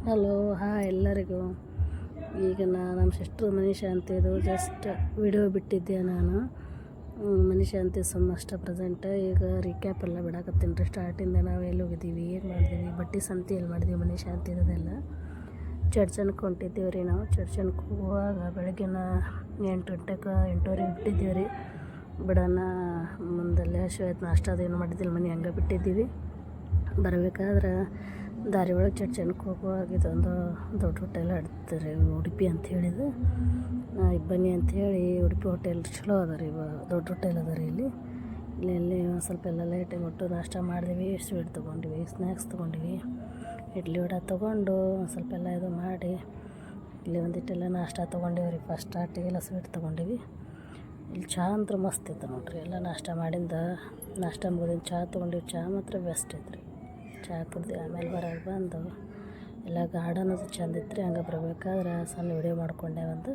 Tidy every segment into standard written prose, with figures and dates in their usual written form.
Hello hi ಎಲ್ಲರಿಗೂ. ಈಗ ನಮ್ಮ ಸಿಸ್ಟ್ರ್ ಮನಿಶಾಂತಿದು ಜಸ್ಟ್ ವಿಡಿಯೋ ಬಿಟ್ಟಿದ್ದೆ ನಾನು. ಮನಿಶಾಂತಿ ಅಷ್ಟ ಪ್ರೆಸೆಂಟ್. ಈಗ ರೀಕ್ಯಾಪ್ ಎಲ್ಲ ಬಿಡಾಕತ್ತೀನಿ ರೀ. ಸ್ಟಾರ್ಟಿಂದ ನಾವು ಎಲ್ಲಿ ಹೋಗಿದ್ದೀವಿ, ಏನು ಮಾಡಿದ್ದೀವಿ, ಬಟ್ಟೆ ಸಂತೆ ಎಲ್ಲಿ ಮಾಡಿದ್ದೀವಿ, ಮನಿಶಾಂತಿದೆಲ್ಲ ಚರ್ಚನ್ಗೆ ಹೊಂಟಿದ್ದೀವಿ ರೀ. ನಾವು ಚರ್ಚನ್ಗೆ ಹೋಗುವಾಗ ಬೆಳಗ್ಗಿನ 8 ಗಂಟೆಗೆ 8:30 ಬಿಟ್ಟಿದ್ದೀವಿ ರೀ. ಬಿಡೋಣ ಮುಂದಲ್ಲೇ ಹಸಿವಾಯ್ತು, ನಾಷ್ಟ ಅದೇನು ಮಾಡಿದ್ದಿಲ್ಲ, ಮನೆ ಹಂಗೆ ಬಿಟ್ಟಿದ್ದೀವಿ. ಬರಬೇಕಾದ್ರೆ ದಾರಿ ಒಳಗೆ ಚರ್ಚನ್ಗೆ ಹೋಗುವಾಗ ಇದೊಂದು ದೊಡ್ಡ ಹೋಟೆಲ್ ಆಡ್ತಾರೆ ಉಡುಪಿ ಅಂತ ಹೇಳಿದ್ದು. ಬನ್ನಿ ಅಂಥೇಳಿ ಉಡುಪಿ ಹೋಟೆಲ್ ಚಲೋ ಅದ ರೀ, ದೊಡ್ಡ ಹೋಟೆಲ್ ಅದ ರೀ. ಇಲ್ಲಿ ಒಂದು ಸ್ವಲ್ಪ ಎಲ್ಲ ಲೈಟಾಗಿ ಒಟ್ಟು ನಾಷ್ಟ ಮಾಡಿದ್ವಿ, ಸ್ವೀಟ್ ತೊಗೊಂಡ್ವಿ, ಸ್ನ್ಯಾಕ್ಸ್ ತೊಗೊಂಡ್ವಿ, ಇಡ್ಲಿ ವಡೆ ತೊಗೊಂಡು ಒಂದು ಸ್ವಲ್ಪ ಎಲ್ಲ ಇದು ಮಾಡಿ ಇಲ್ಲಿ ಒಂದಿಟ್ಟೆಲ್ಲ ನಾಷ್ಟ ತೊಗೊಂಡಿವಿ ರೀ. ಫಸ್ಟ್ ಸ್ಟಾರ್ಟಿಗೆಲ್ಲ ಸ್ವೀಟ್ ತೊಗೊಂಡಿವಿ. ಇಲ್ಲಿ ಚಹಾ ಅಂತೂ ಮಸ್ತ್ ಇತ್ತು ನೋಡ್ರಿ. ಎಲ್ಲ ನಾಷ್ಟ ಮಾಡಿಂದ ನಾಷ್ಟ ಮುಗಿದಿಂದ ಚಹಾ ತೊಗೊಂಡಿವಿ. ಚಹಾ ಮಾತ್ರ ಬೆಸ್ಟ್ ಐತೆ ರೀ. ಚಹಾ ಕುಡ್ದು ಆಮೇಲೆ ಹೊರಗೆ ಬಂದು ಎಲ್ಲ ಗಾರ್ಡನ್ ಅದು ಚೆಂದ ಇತ್ತು ರೀ. ಹಂಗೆ ಬರಬೇಕಾದ್ರೆ ಸಣ್ಣ ವಿಡಿಯೋ ಮಾಡ್ಕೊಂಡೆ, ಒಂದು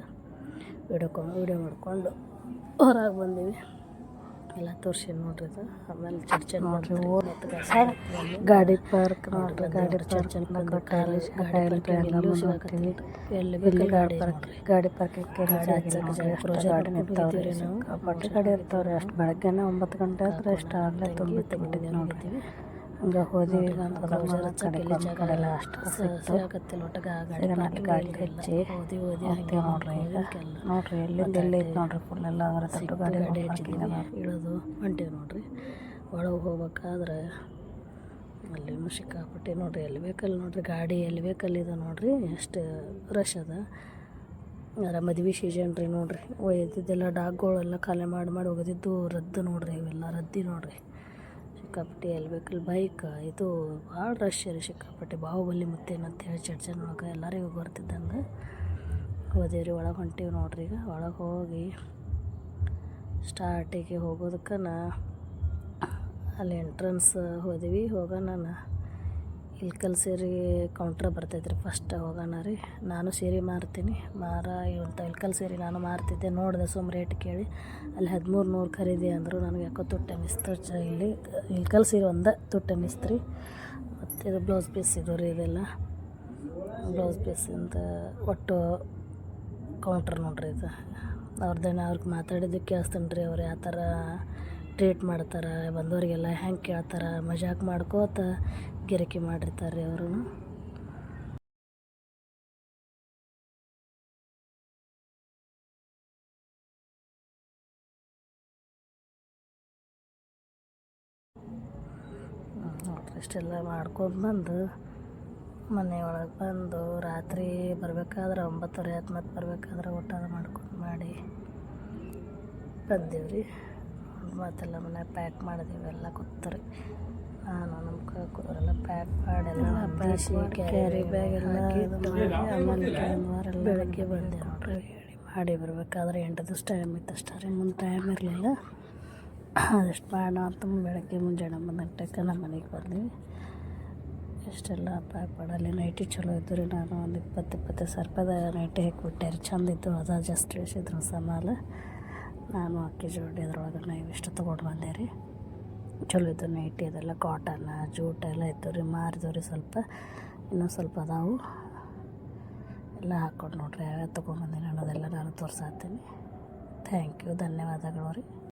ವಿಡಿಯೋ ಮಾಡ್ಕೊಂಡು ಹೊರಗೆ ಬಂದೀವಿ. ಎಲ್ಲ ತೋರಿಸಿ ನೋಡ್ರಿ ಇದು. ಆಮೇಲೆ ಚರ್ಚನ್ ನೋಡ್ರಿ, ಗಾಡಿ ಪಾರ್ಕ್ ನೋಡ್ರಿ. ಗಾಡಿ ಚರ್ಚನ್ ಬಂದು ಕಾಲೇಜ್ ಗಾಡಿ ಪಾರ್ಕಿಂಗ್ ಗಾಡಿ ಇರ್ತಾವ್ರಿ. ಅಷ್ಟು ಬೆಳಗ್ಗೆನೇ 9 ಗಂಟೆ ಆದ್ರೆ ಅಷ್ಟು ಆಗಲೇ ತುಂಬಿಟ್ಟಿದ್ದೀವಿ ನೋಡ್ತೀವಿ. ಹಂಗೆ ಹೋದ್ವಿ. ಕಡೆಲ್ಲ ಅಷ್ಟು ಗಾಡಿ ಹಚ್ಚಿ ಹೋಗ್ತೀವಿ ನೋಡ್ರಿ. ಈಗ ನೋಡ್ರಿ ಎಲ್ಲಿಂದ ಐತೆ ನೋಡ್ರಿ, ಫುಲ್ ಎಲ್ಲ ಅವರ ದೊಡ್ಡ ಗಾಡಿ ಇಳೋದು ಹೊಂಟೀವಿ ನೋಡ್ರಿ. ಒಳಗೆ ಹೋಗ್ಬೇಕಾದ್ರೆ ಅಲ್ಲಿನೂ ಸಿಕ್ಕಾಪಟ್ಟೆ ನೋಡ್ರಿ. ಎಲ್ಲಿ ಬೇಕಲ್ಲಿ ನೋಡ್ರಿ, ಗಾಡಿ ಎಲ್ಲಿ ಬೇಕಲ್ಲಿ ಇದು ನೋಡ್ರಿ, ಎಷ್ಟು ರಶ್ ಅದ. ಅದರ ಮದುವೆ ಸೀಸನ್ ರೀ ನೋಡ್ರಿ. ಒಯ್ದಿದ್ದೆಲ್ಲ ಡಾಗ್ಗಳೆಲ್ಲ ಖಾಲಿ ಮಾಡಿ ಒಗೆದಿದ್ದು ರದ್ದು ನೋಡ್ರಿ. ಇವೆಲ್ಲ ರದ್ದಿ ನೋಡ್ರಿ ಸಿಕ್ಕಾಪಟ್ಟೆ. ಎಲ್ಲಿ ಬೇಕಲ್ಲಿ ಬೈಕ್ ಇದು ಭಾಳ ರಶ್ ರೀ ಸಿಕ್ಕಾಪಟ್ಟೆ. ಬಾಹುಬಲಿ ಮುತ್ತೇನಂತ ಹೇಳಿ ಚರ್ಚನ್ ಒಳಗೆ ಎಲ್ಲರಿಗೂ ಬರ್ತಿದ್ದಂಗೆ ಹೋದೇವ್ರಿ. ಒಳಗೆ ಹೊಂಟೀವಿ ನೋಡ್ರಿ. ಈಗ ಒಳಗೆ ಹೋಗಿ ಸ್ಟಾರ್ಟಿಗೆ ಹೋಗೋದಕ್ಕೆ ಅಲ್ಲಿ ಎಂಟ್ರೆನ್ಸ್ ಹೋದ್ವಿ. ಹೋಗೋಣ ಇಲ್ಕಲ್ ಸೀರೆ ಕೌಂಟ್ರ್ ಬರ್ತೈತೆ ರೀ. ಫಸ್ಟ್ ಹೋಗೋಣ ರೀ. ನಾನು ಸೀರೆ ಮಾರ್ತೀನಿ, ಇವತ್ತು ಇಲ್ಕಲ್ ಸೀರೆ ನಾನು ಮಾರ್ತಿದ್ದೆ. ನೋಡಿದೆ ಸುಮ್ಮ ರೇಟ್ ಕೇಳಿ, ಅಲ್ಲಿ 1300 ಖರೀದಿ ಅಂದರು. ನನಗೆ ಯಾಕೋ ತುಟ್ಟ ಅನ್ನಿಸ್ತು. ಇಲ್ಲಿ ಇಲ್ಕಲ್ ಸೀರೆ ಒಂದೇ ತುಟ್ಟ ಅನ್ನಿಸ್ತು ರೀ. ಮತ್ತು ಇದು ಬ್ಲೌಸ್ ಪೀಸ್ ಇದು ರೀ. ಇದೆಲ್ಲ ಬ್ಲೌಸ್ ಪೀಸ್ ಅಂತ ಒಟ್ಟು ಕೌಂಟ್ರ್ ನೋಡ್ರಿ. ಇದು ಅವ್ರಿಗೆ ಮಾತಾಡಿದ್ದಕ್ಕೆ ಕೇಳಿಸ್ತಾನೆ ರೀ. ಅವ್ರು ಯಾವ ಥರ ಟ್ರೀಟ್ ಮಾಡ್ತಾರೆ, ಬಂದವರಿಗೆಲ್ಲ ಹೆಂಗೆ ಕೇಳ್ತಾರೆ, ಮಜಾಕ್ ಮಾಡ್ಕೋತ ಗಿರಾಕಿ ಮಾಡಿರ್ತಾರೆ ರೀ ಅವರು. ನೋಡ್ರಿ ಇಷ್ಟೆಲ್ಲ ಮಾಡ್ಕೊಂಡು ಬಂದು ಮನೆಯೊಳಗೆ ಬಂದು ರಾತ್ರಿ ಬರಬೇಕಾದ್ರೆ 9:30 ಆಯ್ತು. ಮತ್ತು ಬರಬೇಕಾದ್ರೆ ಊಟ ಮಾಡ್ಕೊಂಡು ಮಾಡಿ ಬಂದೀವಿ ರೀ. ಮತ್ತೆಲ್ಲ ಮನೆ ಪ್ಯಾಕ್ ಮಾಡಿದೀವಿ. ಎಲ್ಲ ಕೂತ್ರಿ. ನಾನು ನಮ್ಮ ಕಾಕುವರೆಲ್ಲ ಪ್ಯಾಕ್ ಮಾಡೆಲ್ಲ ಕ್ಯಾರಿ ಬ್ಯಾಗ್ ಎಲ್ಲ ಆಮೇಲೆ ಬೆಳಗ್ಗೆ ಬಂದೆ ನೋಡ್ರಿ. ಮಾಡಿ ಬರಬೇಕಾದ್ರೆ 8 ದಿವಸ ಟೈಮ್ ಇತ್ತು ಅಷ್ಟೇ ರೀ. ಮುಂದೆ ಟೈಮ್ ಇರಲಿಲ್ಲ. ಅದಷ್ಟು ಮಾಡೋಣ ಅಂತ ಬೆಳಗ್ಗೆ ಮುಂಜಾನೆ 9 ಗಂಟೆಗೆ ನಮ್ಮ ಮನೆಗೆ ಬಂದೀವಿ. ಇಷ್ಟೆಲ್ಲ ಪ್ಯಾಕ್ ಮಾಡಲ್ಲಿ ನೈಟಿ ಚಲೋ ಇದ್ದು ರೀ. ನಾನು ಒಂದು 20-25 ಸಾವಿರ ರೂಪಾಯ್ದ ನೈಟಿ ಹಾಕಿಬಿಟ್ಟೆ ರೀ. ಚೆಂದಿತ್ತು. ಅದ ಜಾಸ್ತಿ ಇಳಿಸಿದ್ರು ಸಾಮಾನು. ನಾನು ಅಕ್ಕಿ ಜೋಡಿ ಅದ್ರೊಳಗೆ ಇವಿಷ್ಟು ತೊಗೊಂಡು ಬಂದೆ ರೀ. ಚಲೋ ಇದ್ದು ನೈಟಿ. ಅದೆಲ್ಲ ಕಾಟನ್ ಜೂಟ್ ಎಲ್ಲ ಇತ್ತು ರೀ. ಮಾರಿದವು ರೀ ಸ್ವಲ್ಪ, ಇನ್ನೂ ಸ್ವಲ್ಪ ಅದಾವು. ಎಲ್ಲ ಹಾಕ್ಕೊಂಡು ನೋಡ್ರಿ ಯಾವ್ಯಾವ ತೊಗೊಂಬಂದಿನಿ ಅನ್ನೋದೆಲ್ಲ ನಾನು ತೋರ್ಸಾತೀನಿ. ಥ್ಯಾಂಕ್ ಯು, ಧನ್ಯವಾದಗಳು ರೀ.